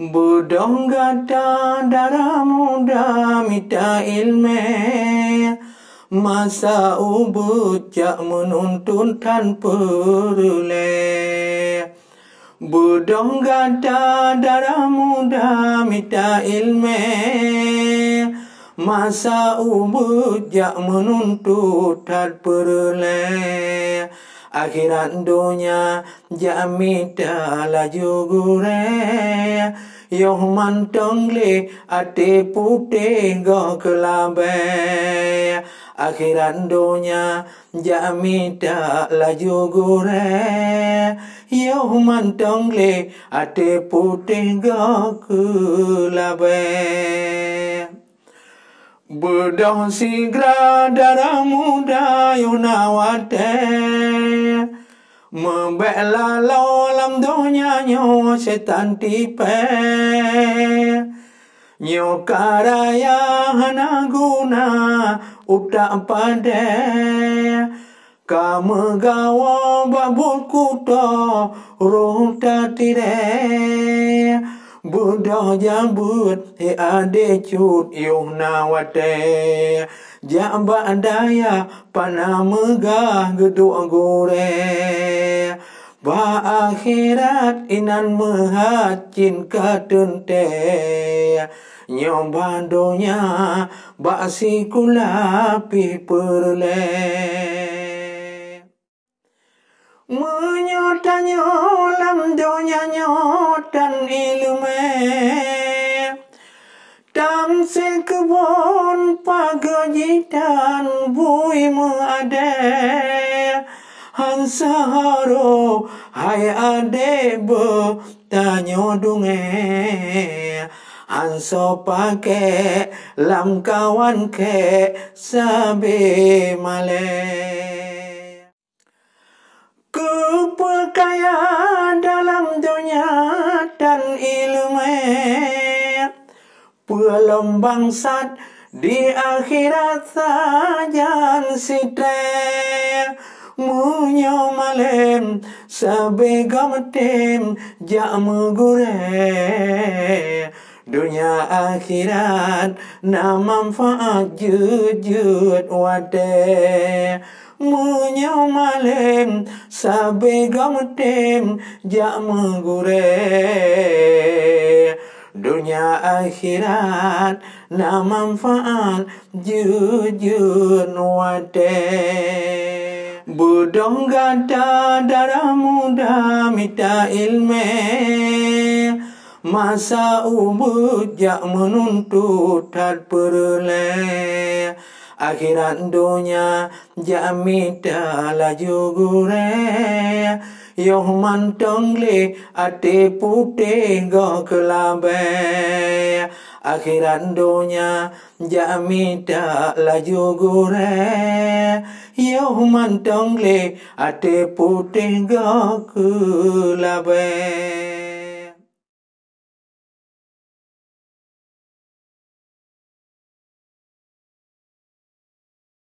Budong gata darah muda mita ilmu, masa ubujak menuntun tanpa rule. Budong gata darah muda mita ilmu, masa ubujak menuntut tanpa rule. Akhirat dunia jamita laju gure, yoh mantong le ate putih go kelabe. Akhirat dunia jamita laju gure, yoh mantong le ate putih go kelabe. Bedong sigra darah muda yunawate, membela lam dunia nyo setan tipe, nyo karaya hana guna utak pade, kamu gawa babul kuto roh tatire. Budak jambut ade cut yung nawate, jambak daya panah megah geduk gore. Ba akhirat inan mehacin katente, nyom bandonya ba sikulapi perle. Menyotanya lam donya nyotan ilmu, tam se kebon pagajitan bui meade, hansa haro hai ade be tanyo dunge, hanso pake lam kawan ke sabe male. Kepekaya dalam dunia dan ilmu, pelom bangsat di akhirat sajan site, munyo malem sabegam tem jak megure. Dunia akhirat na manfaat jujut wate, munyo malem sabegam tem jak megure. Dunia akhirat na manfaat jujur wate. Budong gata darah muda mita ilmu, masa ubujak menuntut tanpa rule. Akhirat dunia jamita laju gure, yoh mantong le ate putih go kelabe. Akhirat dunia jamita laju gure, yoh mantong le ate putih go kelabe.